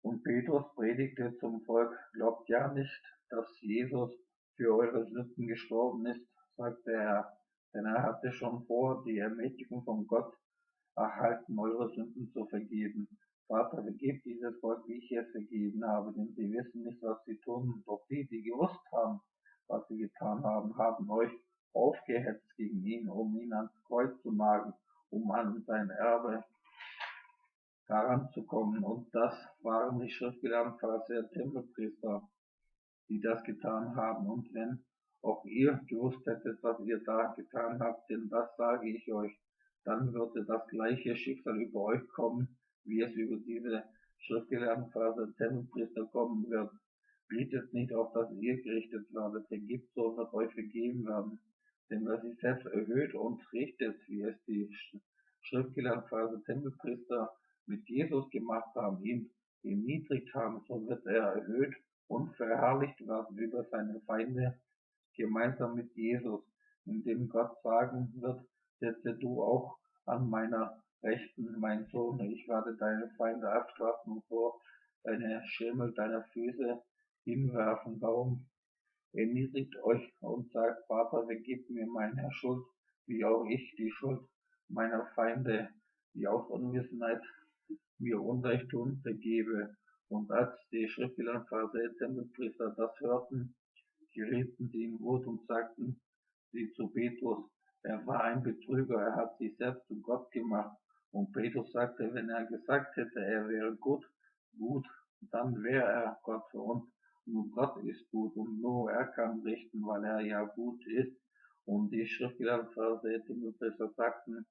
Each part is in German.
Und Petrus predigte zum Volk: Glaubt ja nicht, dass Jesus für eure Sünden gestorben ist, sagte er, denn er hatte schon vor die Ermächtigung von Gott erhalten, eure Sünden zu vergeben. Vater, vergebt dieses Volk, wie ich es vergeben habe, denn sie wissen nicht, was sie tun. Doch die, die gewusst haben, was sie getan haben, haben euch aufgehetzt gegen ihn, um ihn ans Kreuz zu nageln, um an sein Erbe heranzukommen. Und das waren die Schriftgelehrten, Pharisäer, Tempelpriester, die das getan haben. Und wenn auch ihr gewusst hättet, was ihr da getan habt, denn das sage ich euch, dann würde das gleiche Schicksal über euch kommen, wie es über diese Schriftgelehrten, Pharisäer, Tempelpriester kommen wird. Bietet nicht auf, dass ihr gerichtet werdet, vergibt, so wird euch vergeben werden. Denn wer sich selbst erhöht und richtet, wie es die Schriftgelehrten, Pharisäer, Tempelpriester mit Jesus gemacht haben, ihn erniedrigt haben, so wird er erhöht und verherrlicht werden über seine Feinde gemeinsam mit Jesus, indem Gott sagen wird: Setze du auch an meiner Rechten, mein Sohn, ich werde deine Feinde abstrafen und vor deine Schemel deiner Füße hinwerfen. Darum erniedrigt euch und sagt: Vater, vergib mir meine Schuld, wie auch ich die Schuld meiner Feinde, die aus Unwissenheit mir Unrecht tun, vergebe. Und als die Schriftgelehrten, Pharisäer, Tempelpriester das hörten, gerieten sie in Wut und sagten sie zu Petrus: Er war ein Betrüger, er hat sich selbst zu Gott gemacht. Und Petrus sagte: Wenn er gesagt hätte, er wäre gut, dann wäre er Gott. Und nur Gott ist gut und nur er kann richten, weil er ja gut ist. Und die Schriftgelehrten, Pharisäer, Tempelpriester sagten: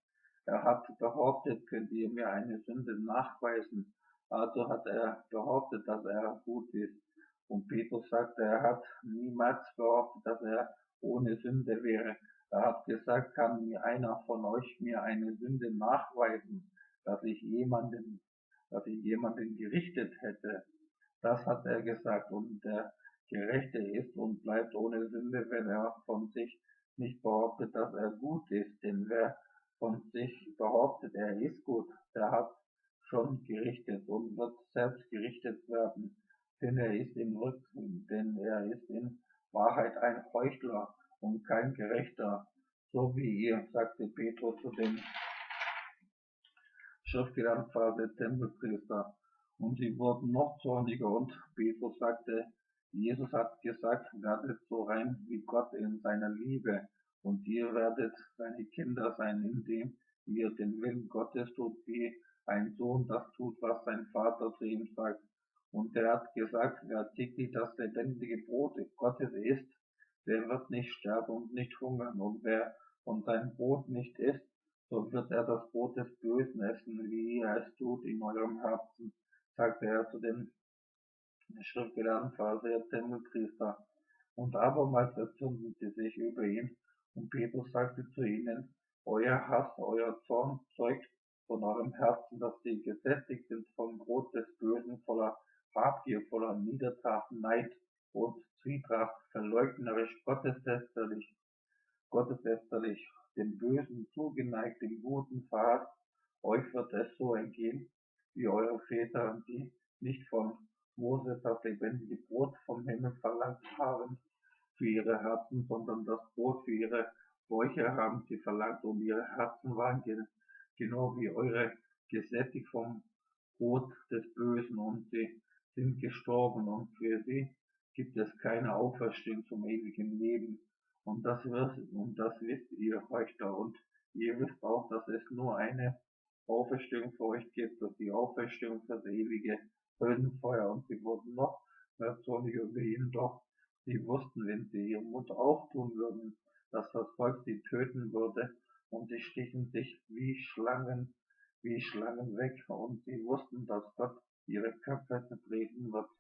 Er hat behauptet, könnt ihr mir eine Sünde nachweisen? Also hat er behauptet, dass er gut ist. Und Petrus sagte, er hat niemals behauptet, dass er ohne Sünde wäre. Er hat gesagt: Kann mir einer von euch mir eine Sünde nachweisen, dass ich jemanden gerichtet hätte? Das hat er gesagt. Und der Gerechte ist und bleibt ohne Sünde, wenn er von sich nicht behauptet, dass er gut ist. Denn wer von sich behauptet, er ist gut, der hat schon gerichtet und wird selbst gerichtet werden, denn er ist in Wahrheit ein Heuchler und kein Gerechter, so wie ihr, sagte Petrus zu den Schriftgelehrten, Pharisäer, Tempelpriester. Und sie wurden noch zorniger, und Petrus sagte: Jesus hat gesagt, werdet so rein wie Gott in seiner Liebe, und ihr werdet seine Kinder sein, indem ihr den Willen Gottes tut, wie ein Sohn das tut, was sein Vater zu ihm sagt. Und er hat gesagt: Wer täglich das lebendige Brot Gottes isst, der wird nicht sterben und nicht hungern. Und wer von seinem Brot nicht isst, so wird er das Brot des Bösen essen, wie ihr es tut in eurem Herzen, sagte er zu den Schriftgelehrten, Pharisäer, Tempelpriester. Und abermals erzürnten sie sich über ihn, und Petrus sagte zu ihnen: Euer Hass, euer Zorn zeugt von eurem Herzen, dass sie gesättigt sind vom Brot des Bösen, voller Habgier, voller Niedertracht, Neid und Zwietracht, verleugnerisch, gotteslästerlich, dem Bösen zugeneigt, dem Guten verhasst. Euch wird es so ergehen wie eure Väter, die nicht von Moses das lebendige Brot vom Himmel verlangt haben für ihre Herzen, sondern das Brot für ihre Bäuche haben sie verlangt, und ihre Herzen waren genau wie eure gesättigt vom Brot des Bösen, und sie sind gestorben, und für sie gibt es keine Auferstehung zum ewigen Leben. Und das wisst ihr, Heuchler, und ihr wisst auch, dass es nur eine Auferstehung für euch gibt, dass die Auferstehung für das ewige Höllenfeuer. Und sie wurden noch mehr zornig über ihn, doch sie wussten, wenn sie ihren Mund auftun würden, dass das Volk sie töten würde, und sie schlichen sich wie Schlangen weg, und sie wussten, dass Gott ihre Köpfe zertreten wird.